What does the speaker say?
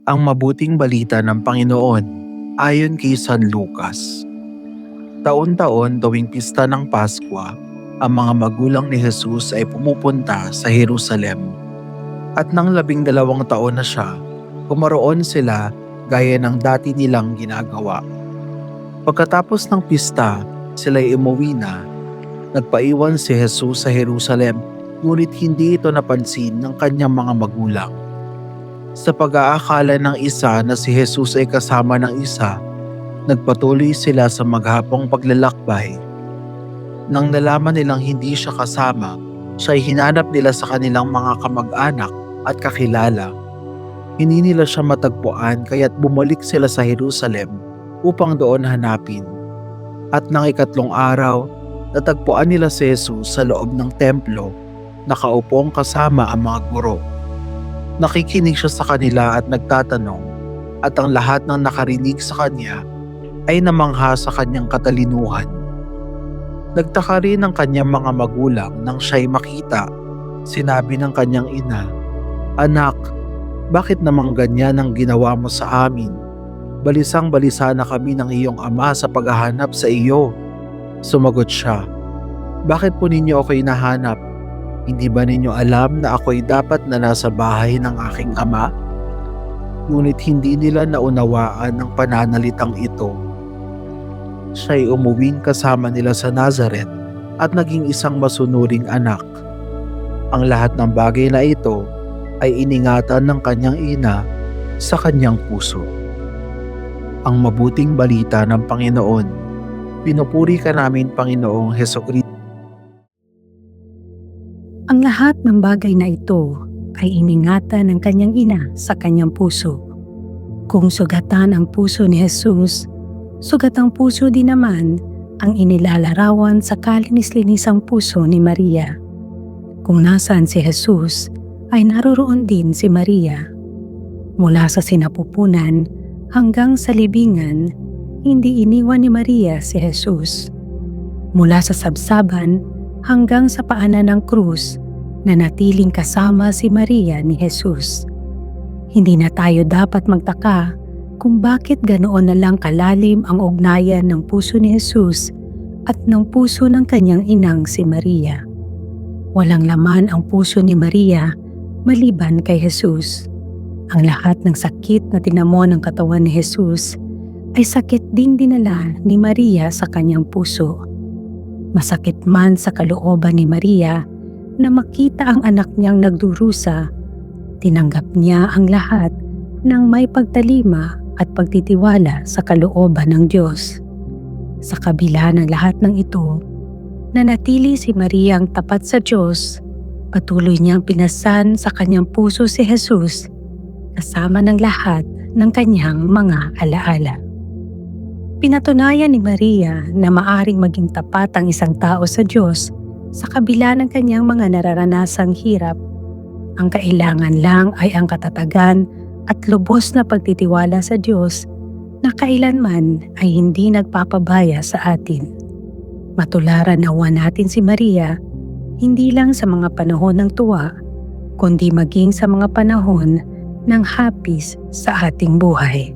Ang mabuting balita ng Panginoon ayon kay San Lucas. Taon-taon tuwing pista ng Pasko, ang mga magulang ni Jesus ay pumupunta sa Jerusalem. At nang 12 taon na siya, pumaroon sila gaya ng dati nilang ginagawa. Pagkatapos ng pista, sila'y umuwi na. Nagpaiwan si Jesus sa Jerusalem, ngunit hindi ito napansin ng kanyang mga magulang. Sa pag-aakala ng isa na si Jesus ay kasama ng isa, nagpatuloy sila sa maghapong paglalakbay. Nang nalaman nilang hindi siya kasama, siya'y hinanap nila sa kanilang mga kamag-anak at kakilala. Hindi nila siya matagpuan kaya't bumalik sila sa Jerusalem upang doon hanapin. At nang 3 araw, natagpuan nila si Jesus sa loob ng templo, nakaupong kasama ang mga guro. Nakikinig siya sa kanila at nagtatanong, at ang lahat ng nakarinig sa kanya ay namangha sa kanyang katalinuhan. Nagtaka rin ang kanyang mga magulang nang siya'y makita. Sinabi ng kanyang ina, "Anak, bakit namang ganyan ang ginawa mo sa amin? Balisang-balisa na kami ng iyong ama sa paghahanap sa iyo." Sumagot siya, "Bakit po ninyo ako hinahanap? Hindi ba ninyo alam na ako'y dapat na nasa bahay ng aking ama?" Ngunit hindi nila naunawaan ang pananalitang ito. Siya'y umuwing kasama nila sa Nazaret at naging isang masunuring anak. Ang lahat ng bagay na ito ay iningatan ng kanyang ina sa kanyang puso. Ang mabuting balita ng Panginoon. Pinupuri ka namin, Panginoong Hesukristo. Ang lahat ng bagay na ito ay iningatan ng kanyang ina sa kanyang puso. Kung sugatan ang puso ni Jesus, sugatang puso din naman ang inilalarawan sa kalinis-linisang puso ni Maria. Kung nasaan si Jesus, ay naroroon din si Maria. Mula sa sinapupunan hanggang sa libingan, hindi iniwan ni Maria si Jesus. Mula sa sabsaban hanggang sa paanan ng krus, nanatiling kasama si Maria ni Jesus. Hindi na tayo dapat magtaka kung bakit ganoon na lang kalalim ang ugnayan ng puso ni Jesus at ng puso ng kanyang inang si Maria. Walang laman ang puso ni Maria maliban kay Jesus. Ang lahat ng sakit na tinamo ng katawan ni Jesus ay sakit ding dinala ni Maria sa kanyang puso. Masakit man sa kalooban ni Maria na makita ang anak niyang nagdurusa, tinanggap niya ang lahat ng may pagtalima at pagtitiwala sa kalooban ng Diyos. Sa kabila ng lahat ng ito, nanatili si Maria ang tapat sa Diyos. Patuloy niyang pinasan sa kanyang puso si Jesus kasama ng lahat ng kanyang mga alaala. Pinatunayan ni Maria na maaring maging tapat ang isang tao sa Diyos sa kabila ng kanyang mga nararanasang hirap. Ang kailangan lang ay ang katatagan at lubos na pagtitiwala sa Diyos na kailanman ay hindi nagpapabaya sa atin. Matularan nawa natin si Maria, hindi lang sa mga panahon ng tuwa, kundi maging sa mga panahon ng hapis sa ating buhay.